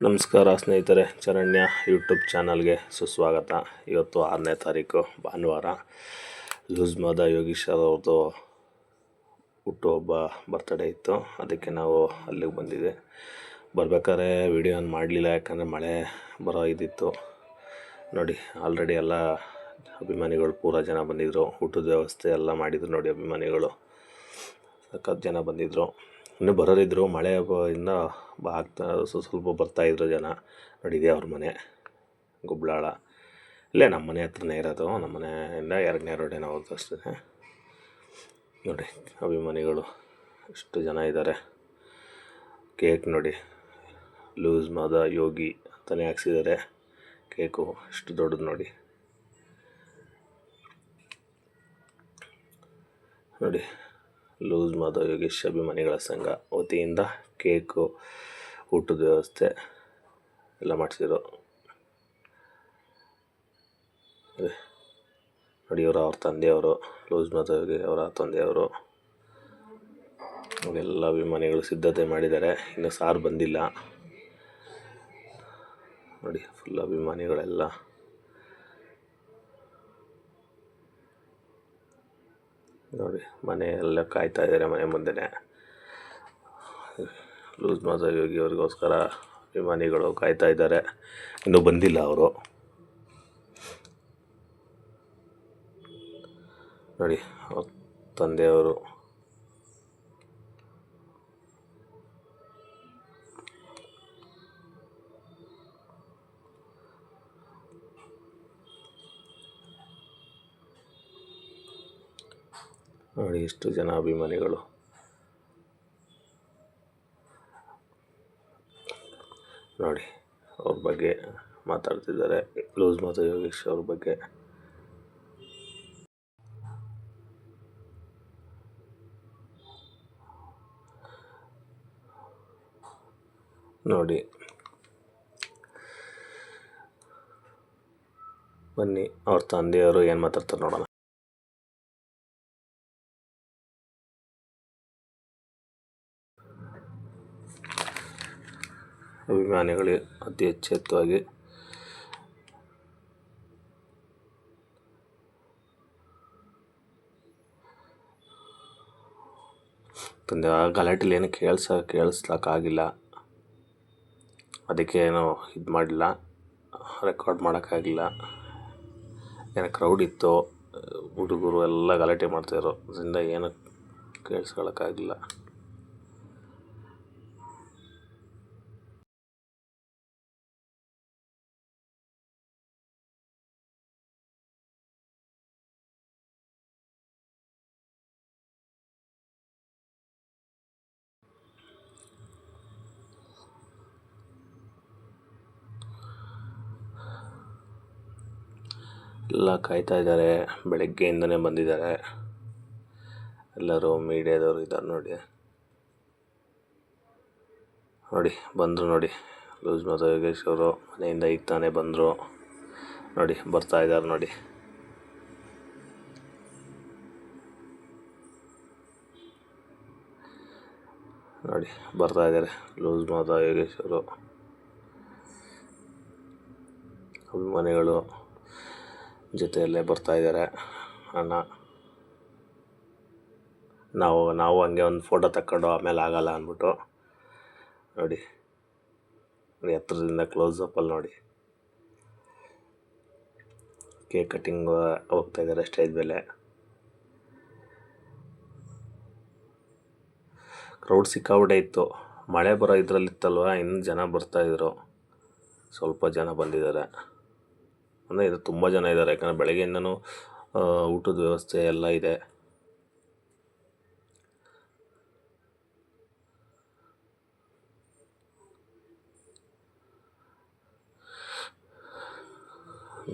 ನಮಸ್ಕಾರ ಸ್ನೇಹಿತರೆ, ಚರಣ್ಯ ಯೂಟ್ಯೂಬ್ ಚಾನಲ್ಗೆ ಸುಸ್ವಾಗತ. ಇವತ್ತು 6ನೇ ತಾರೀಕು ಭಾನುವಾರ. ಲೂಸ್ ಮಾದ ಯೋಗೀಶ್ ಅವ್ರದ್ದು ಹುಟ್ಟುಹಬ್ಬ ಬರ್ತ್ಡೇ ಇತ್ತು. ಅದಕ್ಕೆ ನಾವು ಅಲ್ಲಿಗೆ ಬಂದಿದ್ದೆ. ಬರ್ಬೇಕಾದ್ರೆ ವಿಡಿಯೋ ಮಾಡಲಿಲ್ಲ, ಯಾಕಂದರೆ ಮಳೆ ಬರೋ ಇದ್ದಿತ್ತು. ನೋಡಿ, ಆಲ್ರೆಡಿ ಎಲ್ಲ ಅಭಿಮಾನಿಗಳು ಪೂರ ಜನ ಬಂದಿದ್ದರು. ಊಟದ ವ್ಯವಸ್ಥೆ ಎಲ್ಲ ಮಾಡಿದ್ರು ನೋಡಿ. ಅಭಿಮಾನಿಗಳು ಸಖತ್ ಜನ ಬಂದಿದ್ದರು. ಇನ್ನೂ ಬರೋರಿದ್ದರು. ಮಳೆ ಇಂದ ಆಗ್ತಾ ಸ್ವಲ್ಪ ಬರ್ತಾಯಿದ್ರು ಜನ. ನೋಡಿ, ಇದೇ ಅವ್ರ ಮನೆ, ಗುಬ್ಳಾಳ. ಇಲ್ಲೇ ನಮ್ಮ ಮನೆ ಹತ್ರನೇ ಇರೋದು. ನಮ್ಮ ಮನೆಯಿಂದ 2ನೇ ರೋಡೇನೋ ಹೋಗೋದು ಅಷ್ಟೇ. ನೋಡಿ, ಅಭಿಮಾನಿಗಳು ಎಷ್ಟು ಜನ ಇದ್ದಾರೆ. ಕೇಕ್ ನೋಡಿ, ಲೂಸ್ ಮಾದ ಯೋಗಿ ಅಂತಲೇ ಹಾಕ್ಸಿದ್ದಾರೆ. ಕೇಕು ಎಷ್ಟು ದೊಡ್ಡದು ನೋಡಿ. ನೋಡಿ, ಲೂಸ್ ಮಾದ ಯೋಗೀಶ್ ಅಭಿಮಾನಿಗಳ ಸಂಘ ವತಿಯಿಂದ ಕೇಕು, ಊಟದ ವ್ಯವಸ್ಥೆ ಎಲ್ಲ ಮಾಡಿಸಿದ್ರು. ನೋಡಿ, ಅವ್ರ ತಂದೆಯವರು, ಲೂಸ್ ಮಾದ ಯೋಗಿ ಅವರ ತಂದೆಯವರು, ಎಲ್ಲ ಅಭಿಮಾನಿಗಳು ಸಿದ್ಧತೆ ಮಾಡಿದ್ದಾರೆ. ಇನ್ನು ಸಾರು ಬಂದಿಲ್ಲ. ನೋಡಿ, ಫುಲ್ ಅಭಿಮಾನಿಗಳೆಲ್ಲ ನೋಡಿ, ಮನೆಯೆಲ್ಲ ಕಾಯ್ತಾ ಇದ್ದಾರೆ. ಮನೆ ಮುಂದೆನೇ ಲೂಸ್ ಮಾದ ಯೋಗಿ ಅವ್ರಿಗೋಸ್ಕರ ಅಭಿಮಾನಿಗಳು ಕಾಯ್ತಾ ಇದ್ದಾರೆ. ಇನ್ನೂ ಬಂದಿಲ್ಲ ಅವರು. ನೋಡಿ, ಅವ್ರ ತಂದೆಯವರು, ನೋಡಿ ಎಷ್ಟು ಜನ ಅಭಿಮಾನಿಗಳು. ನೋಡಿ, ಅವ್ರ ಬಗ್ಗೆ ಮಾತಾಡ್ತಿದ್ದಾರೆ. ಲೂಸ್ ಮಾದ ಯೋಗೀಶ್ ಅವ್ರ ಬಗ್ಗೆ. ನೋಡಿ, ಬನ್ನಿ ಅವ್ರ ತಂದೆಯವರು ಏನು ಮಾತಾಡ್ತಾರೆ ನೋಡೋಣ. ಅಭಿಮಾನಿಗಳಿಗೆ ಅತಿ ಎಚ್ಚೆತ್ತವಾಗಿ ತಂದೆ ಗಲಾಟೆಲಿ ಏನು ಕೇಳಿಸ್ಲಕ್ಕಾಗಿಲ್ಲ. ಅದಕ್ಕೆ ಏನೋ ಇದು ಮಾಡಲಿಲ್ಲ, ರೆಕಾರ್ಡ್ ಮಾಡೋಕ್ಕಾಗಿಲ್ಲ. ಏನೋ ಕ್ರೌಡ್ ಇತ್ತು, ಹುಡುಗರು ಎಲ್ಲ ಗಲಾಟೆ ಮಾಡ್ತಾಯಿದ್ರು. ಅದರಿಂದ ಏನು ಕೇಳಿಸ್ಕೊಳಕ್ಕಾಗಿಲ್ಲ. ಎಲ್ಲ ಕಾಯ್ತಾ ಇದ್ದಾರೆ. ಬೆಳಗ್ಗೆಯಿಂದನೇ ಬಂದಿದ್ದಾರೆ ಎಲ್ಲರೂ. ಮೀಡಿಯಾದವರು ಇದ್ದಾರೆ ನೋಡಿ. ನೋಡಿ, ಬಂದರು ನೋಡಿ. ಲೂಸ್ ಮಾದ ಯೋಗೇಶ್ ಅವರು ಮನೆಯಿಂದ ಈಗ ತಾನೇ ಬಂದರು ನೋಡಿ. ಬರ್ತಾ ಇದ್ದಾರೆ ನೋಡಿ. ನೋಡಿ, ಬರ್ತಾ ಇದ್ದಾರೆ ಲೂಸ್ ಮಾದ ಯೋಗೇಶ್ ಅವರು. ಅಭಿಮಾನಿಗಳು ಜೊತೆಯಲ್ಲೇ ಬರ್ತಾ ಇದ್ದಾರೆ. ಅಣ್ಣ, ನಾವು ಹಂಗೆ ಒಂದು ಫೋಟೋ ತಕ್ಕೊಂಡು ಆಮೇಲೆ ಆಗಲ್ಲ ಅಂದ್ಬಿಟ್ಟು ನೋಡಿ ಹತ್ರದಿಂದ ಕ್ಲೋಸಪ್ಪಲ್ಲಿ ನೋಡಿ. ಕೇಕ್ ಕಟ್ಟಿಂಗ್ ಹೋಗ್ತಾ ಇದ್ದಾರೆ ಸ್ಟೇಜ್ ಮೇಲೆ. ಕ್ರೌಡ್ ಸಿಕ್ಕಾಬಿಟ್ಟೆ ಇತ್ತು. ಮಳೆ ಬರೋ ಇದರಲ್ಲಿತ್ತಲ್ವ, ಇನ್ನು ಜನ ಬರ್ತಾಯಿದ್ರು. ಸ್ವಲ್ಪ ಜನ ಬಂದಿದ್ದಾರೆ. ಅಂದರೆ ಇದು ತುಂಬ ಜನ ಇದ್ದಾರೆ, ಯಾಕಂದರೆ ಬೆಳಗ್ಗೆಯಿಂದನೂ ಊಟದ ವ್ಯವಸ್ಥೆ ಎಲ್ಲ ಇದೆ.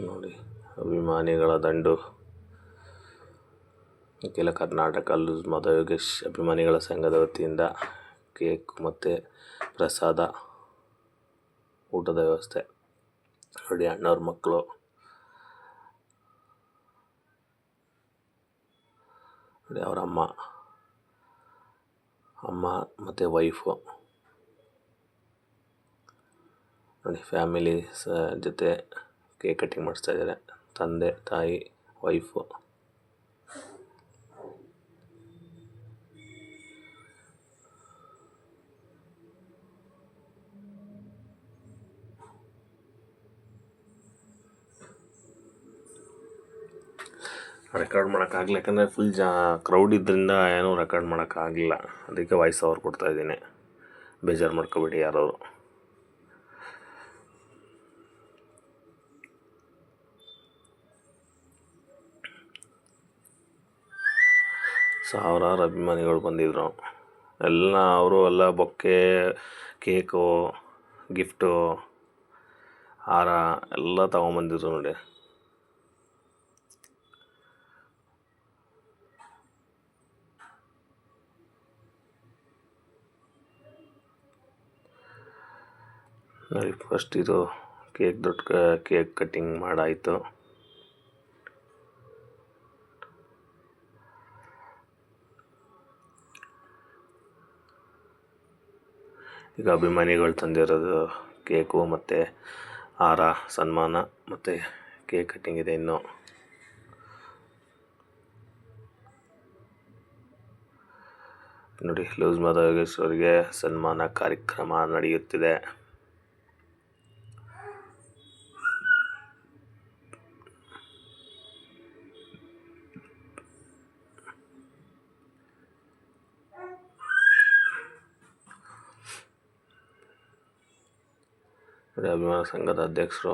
ನೋಡಿ, ಅಭಿಮಾನಿಗಳ ದಂಡು. ಅಖಿಲ ಕರ್ನಾಟಕ ಲೂಸ್ ಮಾದ ಯೋಗೇಶ್ ಅಭಿಮಾನಿಗಳ ಸಂಘದ ವತಿಯಿಂದ ಕೇಕ್ ಮತ್ತು ಪ್ರಸಾದ, ಊಟದ ವ್ಯವಸ್ಥೆ ನೋಡಿ. ಅಣ್ಣವ್ರ ಮಕ್ಕಳು, ನೋಡಿ ಅವರ ಅಮ್ಮ ಮತ್ತು ವೈಫು. ನೋಡಿ ಫ್ಯಾಮಿಲಿ ಜೊತೆ ಕೇಕ್ ಕಟ್ಟಿಂಗ್ ಮಾಡಿಸ್ತಾ ಇದ್ದಾರೆ, ತಂದೆ ತಾಯಿ ವೈಫು. ರೆಕಾರ್ಡ್ ಮಾಡೋಕ್ಕಾಗಲಿಲ್ಲ, ಯಾಕಂದರೆ ಫುಲ್ ಕ್ರೌಡ್ ಇದ್ದರಿಂದ ಏನೂ ರೆಕಾರ್ಡ್ ಮಾಡೋಕ್ಕಾಗಲಿಲ್ಲ. ಅದಕ್ಕೆ ವಾಯ್ಸ್ ಓವರ್ ಕೊಡ್ತಾಯಿದ್ದೀನಿ, ಬೇಜಾರು ಮಾಡ್ಕೊಬೇಡಿ ಯಾರು. ಸಾವಿರಾರು ಅಭಿಮಾನಿಗಳು ಬಂದಿದ್ದರು. ಎಲ್ಲ ಬೊಕ್ಕೆ, ಕೇಕು, ಗಿಫ್ಟು, ಹಾರ ಎಲ್ಲ ತೊಗೊಂಬಂದಿದ್ರು ನೋಡಿ. ಫಸ್ಟ್ ಇದು ಕೇಕ್ ಕಟ್ಟಿಂಗ್ ಮಾಡಾಯಿತು. ಈಗ ಅಭಿಮಾನಿಗಳು ತಂದಿರೋದು ಕೇಕು ಮತ್ತು ಹಾರ, ಸನ್ಮಾನ ಮತ್ತು ಕೇಕ್ ಕಟ್ಟಿಂಗ್ ಇದೆ ಇನ್ನು. ನೋಡಿ, ಲೂಸ್ ಮಾದ ಯೋಗೇಶ್ ಅವರಿಗೆ ಸನ್ಮಾನ ಕಾರ್ಯಕ್ರಮ ನಡೆಯುತ್ತಿದೆ. ಅಭಿಮಾನ ಸಂಘದ ಅಧ್ಯಕ್ಷರು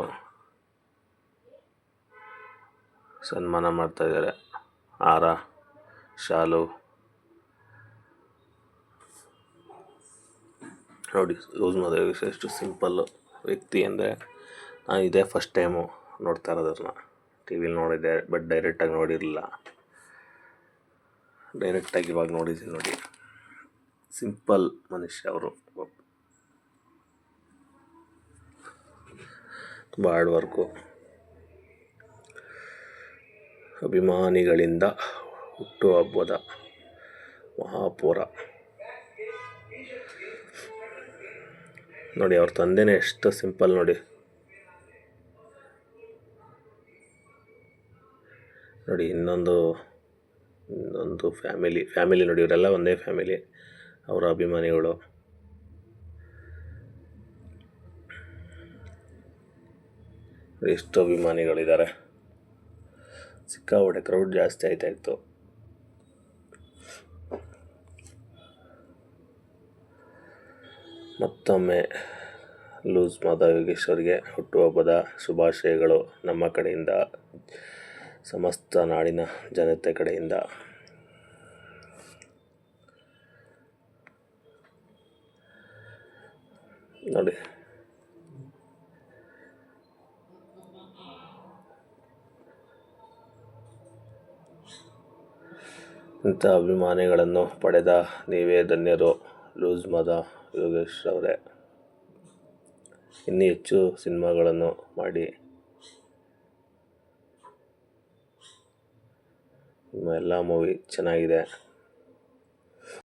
ಸನ್ಮಾನ ಮಾಡ್ತಾಯಿದ್ದಾರೆ. ಹಾರ, ಶಾಲು ನೋಡಿ. ಲೂಸ್ ಮಾದ ಯೋಗೇಶ್ ಎಷ್ಟು ಸಿಂಪಲ್ಲು ವ್ಯಕ್ತಿ ಅಂದರೆ, ನಾನು ಇದೇ ಫಸ್ಟ್ ಟೈಮು ನೋಡ್ತಾ ಇರೋದನ್ನ. ಟಿ ವಿಲಿ ನೋಡಿದ್ದೆ, ಬಟ್ ಡೈರೆಕ್ಟಾಗಿ ನೋಡಿರಲಿಲ್ಲ. ಡೈರೆಕ್ಟಾಗಿ ಇವಾಗ ನೋಡಿದ್ದೀನಿ ನೋಡಿ. ಸಿಂಪಲ್ ಮನುಷ್ಯ ಅವರು, ತುಂಬ ಹಾರ್ಡ್ ವರ್ಕು. ಅಭಿಮಾನಿಗಳಿಂದ ಹುಟ್ಟುಹಬ್ಬದ ಮಹಾಪೂರ ನೋಡಿ. ಅವ್ರ ತಂದೆನೇ ಎಷ್ಟು ಸಿಂಪಲ್ ನೋಡಿ. ನೋಡಿ, ಇನ್ನೊಂದು ಫ್ಯಾಮಿಲಿ ನೋಡಿ. ಇವರೆಲ್ಲ ಒಂದೇ ಫ್ಯಾಮಿಲಿ, ಅವರ ಅಭಿಮಾನಿಗಳು. ಎಷ್ಟು ಅಭಿಮಾನಿಗಳಿದ್ದಾರೆ, ಸಿಕ್ಕಾಪಟ್ಟೆ ಕ್ರೌಡ್ ಜಾಸ್ತಿ ಆಯ್ತಾಯಿತ್ತು. ಮತ್ತೊಮ್ಮೆ ಲೂಸ್ ಮಾದ ಯೋಗೇಶ್ ಅವರಿಗೆ ಹುಟ್ಟುಹಬ್ಬದ ಶುಭಾಶಯಗಳು ನಮ್ಮ ಕಡೆಯಿಂದ, ಸಮಸ್ತ ನಾಡಿನ ಜನತೆ ಕಡೆಯಿಂದ. ನೋಡಿ, ಇಂಥ ಅಭಿಮಾನಿಗಳನ್ನು ಪಡೆದ ನೀವೇ ಧನ್ಯರು ಲೂಸ್ ಮಾದ ಯೋಗೇಶ್ ಅವರೇ. ಇನ್ನೂ ಹೆಚ್ಚು ಸಿನಿಮಾಗಳನ್ನು ಮಾಡಿ, ನಿಮ್ಮ ಎಲ್ಲ ಮೂವಿ ಚೆನ್ನಾಗಿದೆ.